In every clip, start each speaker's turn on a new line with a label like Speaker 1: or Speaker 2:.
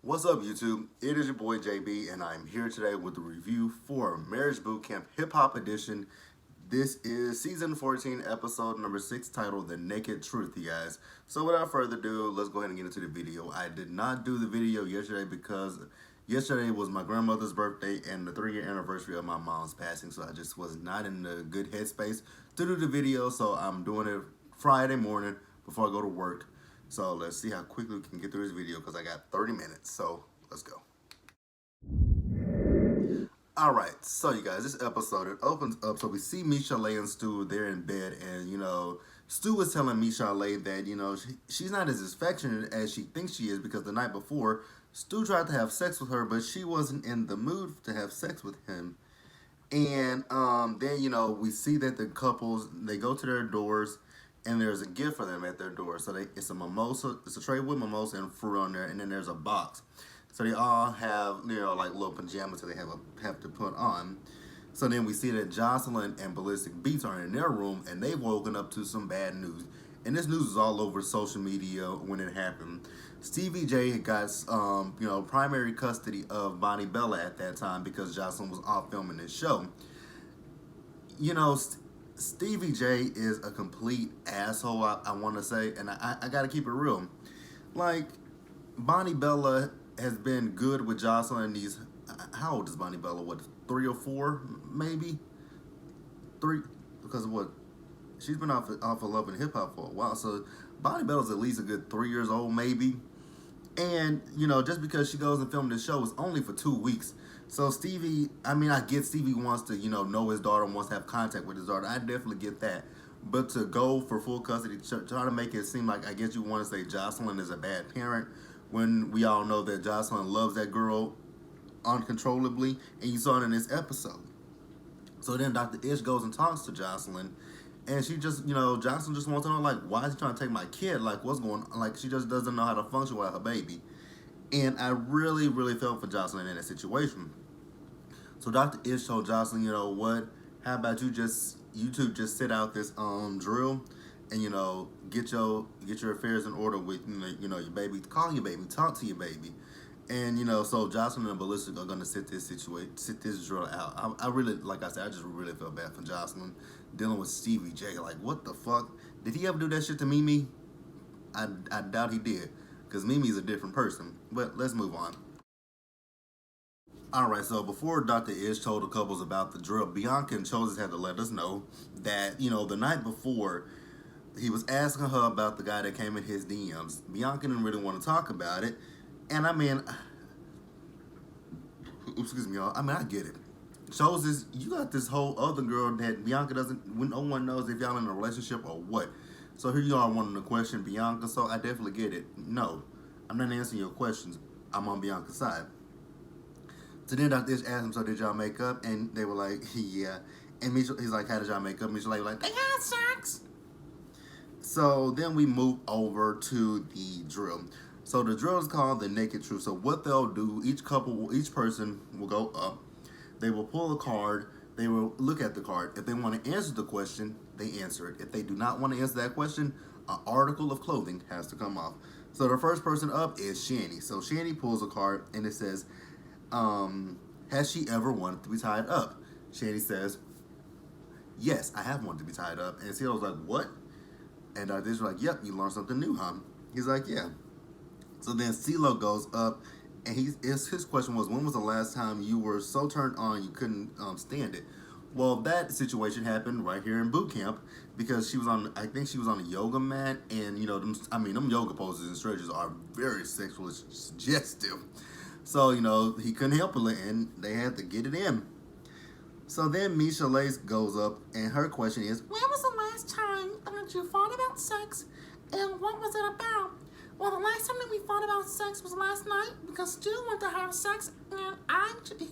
Speaker 1: What's up, YouTube? It is your boy JB, and I'm here today with a review for Marriage Boot Camp Hip Hop Edition. This is season 14, episode number 6, titled The Naked Truth, you guys. So without further ado, let's go ahead and get into the video. I did not do the video yesterday because yesterday was my grandmother's birthday and the 3-year anniversary of my mom's passing, so I just was not in a good headspace to do the video, so I'm doing it Friday morning before I go to work. So let's see how quickly we can get through this video because I got 30 minutes. So let's go. Alright, so you guys, this episode, it opens up. So we see Michel'le and Stu, they're in bed. And, Stu was telling Michel'le that, she's not as affectionate as she thinks she is because the night before, Stu tried to have sex with her, but she wasn't in the mood to have sex with him. And then, we see that the couples, they go to their doors. And there's a gift for them at their door. So it's a mimosa, it's a tray with mimosa and fruit on there, and then there's a box. So they all have, like little pajamas that they have to put on. So then we see that Jocelyn and Ballistic Beats are in their room, and they've woken up to some bad news. And this news is all over social media when it happened. Stevie J got, primary custody of Bonnie Bella at that time because Jocelyn was off filming this show. Stevie J is a complete asshole, I want to say, and I got to keep it real. Like, Bonnie Bella has been good with Jocelyn these, how old is Bonnie Bella, what, 3 or 4, maybe? 3, because of what? She's been off of Love and Hip Hop for a while, so Bonnie Bella's at least a good 3 years old, maybe. And, just because she goes and films this show is only for 2 weeks. So Stevie, I get Stevie wants to, know his daughter, wants to have contact with his daughter. I definitely get that. But to go for full custody, try to make it seem like, I guess you want to say Jocelyn is a bad parent, when we all know that Jocelyn loves that girl uncontrollably, and you saw it in this episode. So then Dr. Ish goes and talks to Jocelyn, and she just, Jocelyn just wants to know, like, why is he trying to take my kid? Like, what's going on? Like, she just doesn't know how to function without her baby. And I really, really felt for Jocelyn in that situation. So Dr. Ish told Jocelyn, what? How about you two just sit out this drill, and get your affairs in order with your baby. Call your baby, talk to your baby, and so Jocelyn and Ballistic are gonna sit this drill out. I really, like I said, I just really felt bad for Jocelyn dealing with Stevie J. Like, what the fuck? Did he ever do that shit to Mimi? I doubt he did. Because Mimi's a different person. But let's move on. Alright, so before Dr. Ish told the couples about the drill, Bianca and Chose had to let us know that, the night before, he was asking her about the guy that came in his DMs. Bianca didn't really want to talk about it. And excuse me, y'all. I get it. Chose you got this whole other girl that Bianca no one knows if y'all in a relationship or what. So here you are wanting to question Bianca, so I definitely get it. No, I'm not answering your questions. I'm on Bianca's side. So then Dr. Ish asked him, so did y'all make up? And they were like, yeah. And he's like, how did y'all make up? Michel'le was like, they had sex. So then we move over to the drill. So the drill is called The Naked Truth. So what they'll do, each person will go up. They will pull a card. They will look at the card. If they want to answer the question, they answer it. If they do not want to answer that question, an article of clothing has to come off. So the first person up is Shanny. So Shanny pulls a card and it says, has she ever wanted to be tied up? Shanny says, yes, I have wanted to be tied up. And CeeLo's like, what? And Dish's like, yep, you learned something new, huh? He's like, yeah. So then CeeLo goes up. And his question was, when was the last time you were so turned on you couldn't stand it? Well, that situation happened right here in boot camp because I think she was on a yoga mat, and them yoga poses and stretches are very sexually suggestive. So he couldn't help it, and they had to get it in. So then Michel'le goes up, and her question is, when was the last time that you thought about sex, and what was it about? Well, the last time that we thought about sex was last night because Stu wanted to have sex, and I didn't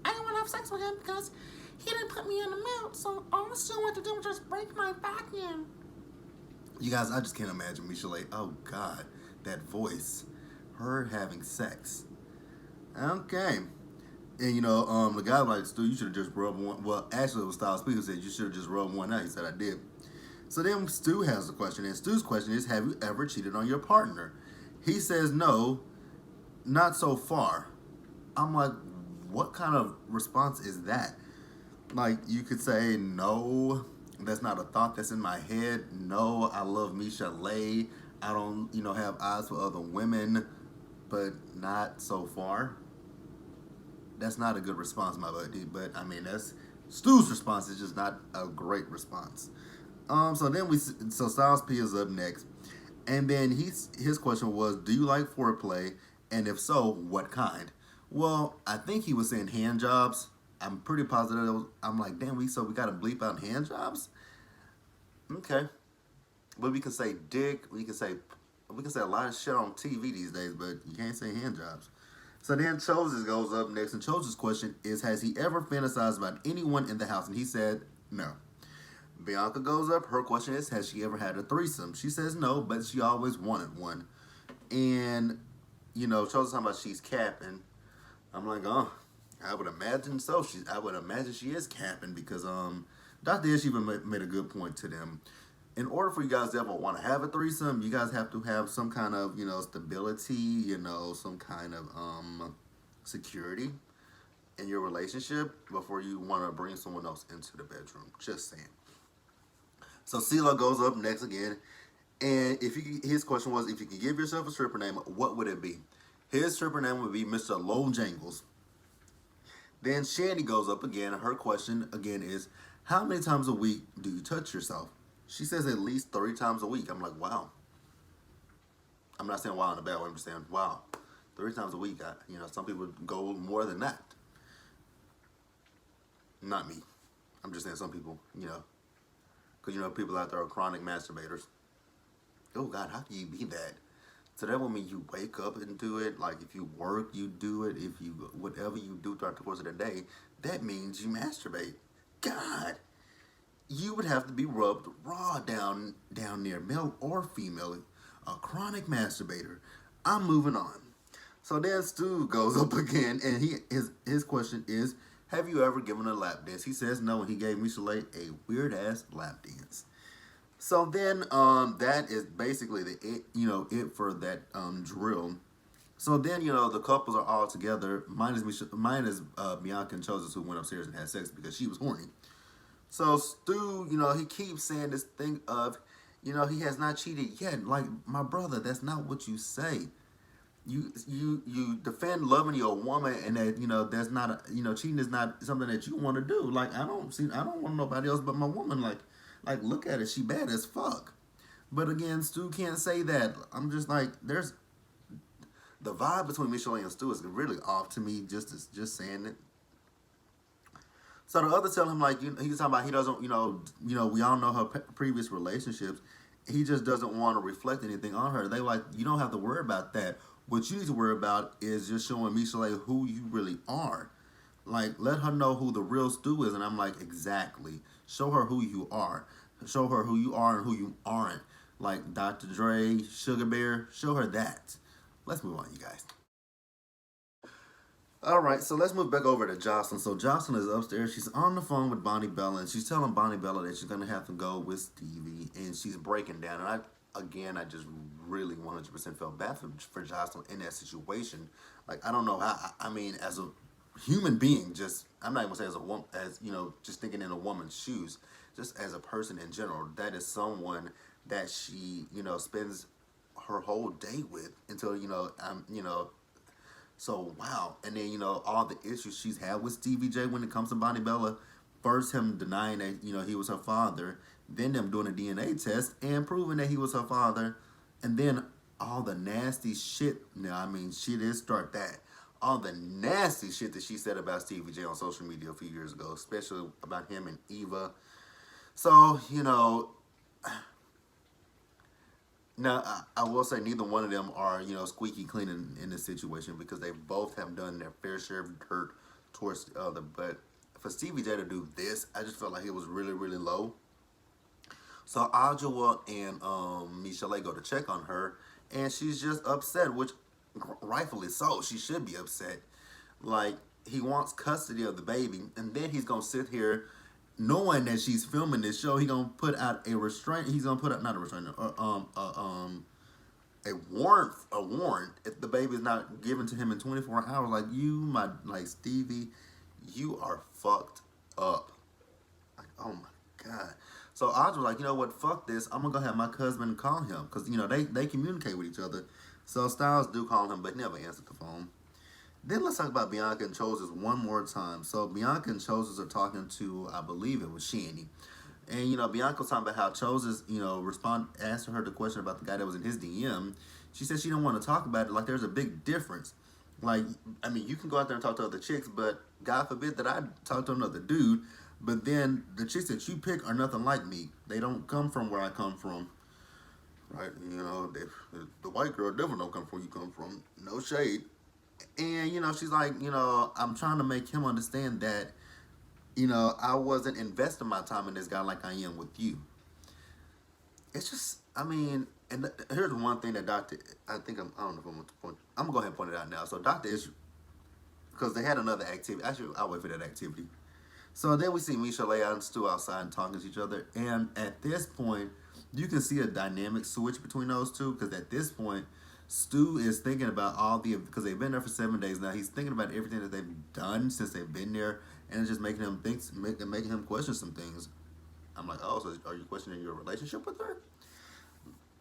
Speaker 1: want to have sex with him because he didn't put me in the mood. So all Stu wanted to do was just break my back in. You guys, I just can't imagine Michel'le. Oh God, that voice, her having sex. Okay, and the guy was like, Stu, you should have just rubbed one. Well, actually, it was Styles P who said you should have just rubbed one out. He said I did. So then Stu has a question, and Stu's question is, have you ever cheated on your partner? He says no, not so far. I'm like, what kind of response is that? Like, you could say, no, that's not a thought that's in my head. No, I love Misha Lay. I don't, have eyes for other women, but not so far. That's not a good response, my buddy. But I mean, that's Stu's response is just not a great response. So Styles P is up next, and then his question was, do you like foreplay, and if so, what kind? Well, I think he was saying hand jobs. I'm pretty positive. I'm like, damn, we got to bleep out hand jobs. Okay, but we can say dick. We can say a lot of shit on TV these days, but you can't say hand jobs. So then Chose goes up next, and Chose's question is, has he ever fantasized about anyone in the house? And he said no. Bianca goes up. Her question is, has she ever had a threesome? She says no, but she always wanted one. And, Chose talking about she's capping. I'm like, oh, I would imagine so. I would imagine she is capping because Dr. Ish even made a good point to them. In order for you guys to ever want to have a threesome, you guys have to have some kind of, stability, some kind of security in your relationship before you want to bring someone else into the bedroom. Just saying. So CeeLo goes up next again, and his question was, if you could give yourself a stripper name, what would it be? His stripper name would be Mr. Low Jangles. Then Shandy goes up again. Her question again is, how many times a week do you touch yourself? She says at least 3 times a week. I'm like, wow. I'm not saying wow in a bad way. I'm just saying wow. 3 times a week. Some people go more than that. Not me. I'm just saying some people, because people out there are chronic masturbators. Oh God, how can you be that? So that would mean you wake up and do it. Like if you work, you do it. If you whatever you do throughout the course of the day, that means you masturbate. God, you would have to be rubbed raw down near male or female, a chronic masturbator. I'm moving on. So then Stu goes up again, and his question is, have you ever given a lap dance? He says no, and he gave Michelle a weird ass lap dance. So then that is basically it for that drill. So then the couples are all together. Mine is Bianca and Chose, who went upstairs and had sex because she was horny. So Stu, he keeps saying this thing of, he has not cheated yet. Like, my brother, that's not what you say. You defend loving your woman, and that that's not cheating is not something that you want to do. Like, I don't want nobody else but my woman. Like look at it, she bad as fuck. But again, Stu can't say that. I'm just like, there's the vibe between Michelle and Stu is really off to me. Just saying it. So the others tell him, like, he's talking about he doesn't, we all know her previous relationships. He just doesn't want to reflect anything on her. They like, you don't have to worry about that. What you need to worry about is just showing Michelle who you really are. Like, let her know who the real Stu is. And I'm like, exactly. Show her who you are. Show her who you are and who you aren't. Like Dr. Dre, Sugar Bear, show her that. Let's move on, you guys. All right, so let's move back over to Jocelyn. So Jocelyn is upstairs. She's on the phone with Bonnie Bella, and she's telling Bonnie Bella that she's gonna have to go with Stevie, and she's breaking down. And I just really 100% felt bad for Jocelyn in that situation. Like, I don't know how. I mean, as a human being, just I'm not even gonna say as a woman, as just thinking in a woman's shoes, just as a person in general, that is someone that she spends her whole day with until so wow, and then all the issues she's had with Stevie J when it comes to Bonnie Bella. First, him denying that he was her father, then them doing a DNA test and proving that he was her father, and then all the nasty shit. Now, I mean, she did start that. All the nasty shit that she said about Stevie J on social media a few years ago, especially about him and Eva. So now, I will say neither one of them are, squeaky clean in this situation because they both have done their fair share of dirt towards the other. But for Stevie J to do this, I just felt like it was really, really low. So Adjoa and Michelle go to check on her, and she's just upset, which rightfully so. She should be upset. Like, he wants custody of the baby, and then he's gonna sit here knowing that she's filming this show. He gonna put out a restraint. He's gonna put out not a restraint, a warrant if the baby is not given to him in 24 hours. Like like Stevie, you are fucked up. Like, oh my god. So I was like, you know what, fuck this. I'm gonna go have my cousin call him because they communicate with each other. So Styles do call him, but never answered the phone. Then let's talk about Bianca and Chose one more time. So Bianca and Chose are talking to, I believe it was Shanny. And Bianca was talking about how Chose, asked her the question about the guy that was in his DM. She said she didn't want to talk about it. Like there's a big difference. Like, I mean, you can go out there and talk to other chicks, but God forbid that I talk to another dude. But then the chicks that you pick are nothing like me. They don't come from where I come from. Right? The white girl definitely don't come from where you come from. No shade. And, she's like, I'm trying to make him understand that, I wasn't investing my time in this guy like I am with you. It's just, I mean, and here's one thing that I think I don't know if I'm going to point, I'm going to go ahead and point it out now. So Dr. Ish, because they had another activity. Actually, I'll wait for that activity. So then we see Misha, Leia, and Stu outside and talking to each other. And at this point, you can see a dynamic switch between those two. Because at this point, Stu is thinking about because they've been there for 7 days now. He's thinking about everything that they've done since they've been there. And it's just making him making him question some things. I'm like, oh, so are you questioning your relationship with her?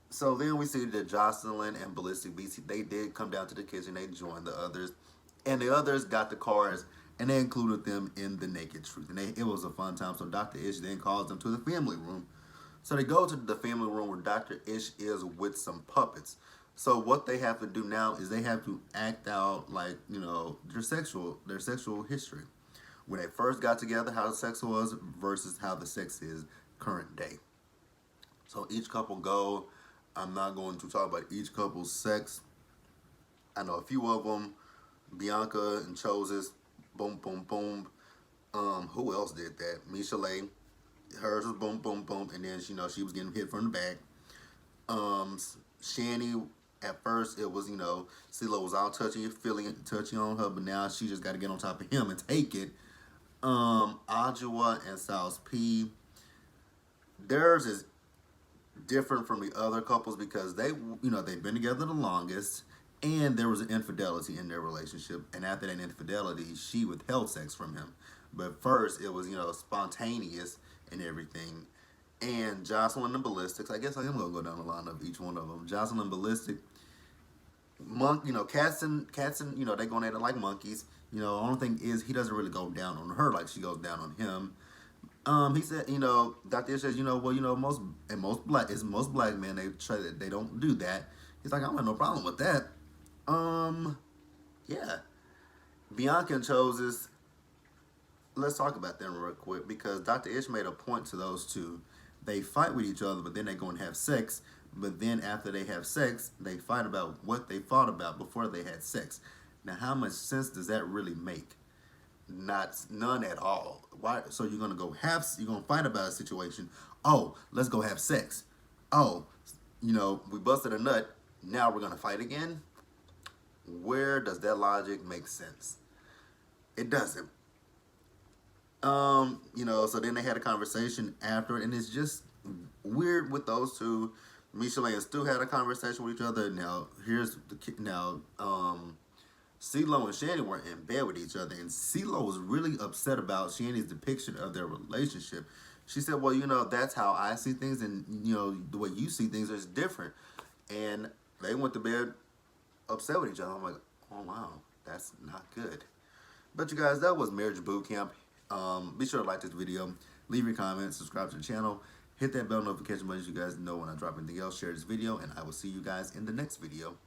Speaker 1: So then we see that Jocelyn and Ballistic Beast, they did come down to the kitchen. They joined the others. And the others got the cars, and they included them in the Naked Truth. And it was a fun time. So Dr. Ish then calls them to the family room. So they go to the family room where Dr. Ish is with some puppets. So what they have to do now is they have to act out like, their sexual history. When they first got together, how the sex was versus how the sex is current day. So each couple go. I'm not going to talk about each couple's sex. I know a few of them. Bianca and Chose's, boom, boom, boom. Who else did that? Misha Lay, hers was boom, boom, boom, and then she was getting hit from the back. Shanny, at first it was CeeLo was all touchy on her, but now she just got to get on top of him and take it. Jbsayzwhat and Styles P, theirs is different from the other couples because they've been together the longest. And there was an infidelity in their relationship. And after that infidelity, she withheld sex from him. But first, it was, spontaneous and everything. And Jocelyn and Ballistics, I guess I am going to go down the line of each one of them. Jocelyn and Ballistic, cats and they going at it like monkeys. The only thing is he doesn't really go down on her like she goes down on him. He said, Dr. Ish says, most black men, they don't do that. He's like, I don't have no problem with that. Yeah. Bianca and Chose's, let's talk about them real quick because Dr. Ish made a point to those two. They fight with each other, but then they go and have sex. But then after they have sex, they fight about what they fought about before they had sex. Now, how much sense does that really make? None at all. Why? So you're gonna fight about a situation. Oh, let's go have sex. Oh, we busted a nut. Now we're gonna fight again. Where does that logic make sense? It doesn't. So then they had a conversation after it, and it's just weird with those two. Misha and Stu had a conversation with each other. Now CeeLo and Shanny were in bed with each other, and CeeLo was really upset about Shanny's depiction of their relationship. She said, well, that's how I see things, and, the way you see things is different. And they went to bed upset with each other. I'm like, oh, wow, that's not good. But you guys, that was Marriage Boot Camp. Be sure to like this video, leave your comments, subscribe to the channel, hit that bell notification button so you guys know when I drop anything else, share this video, and I will see you guys in the next video.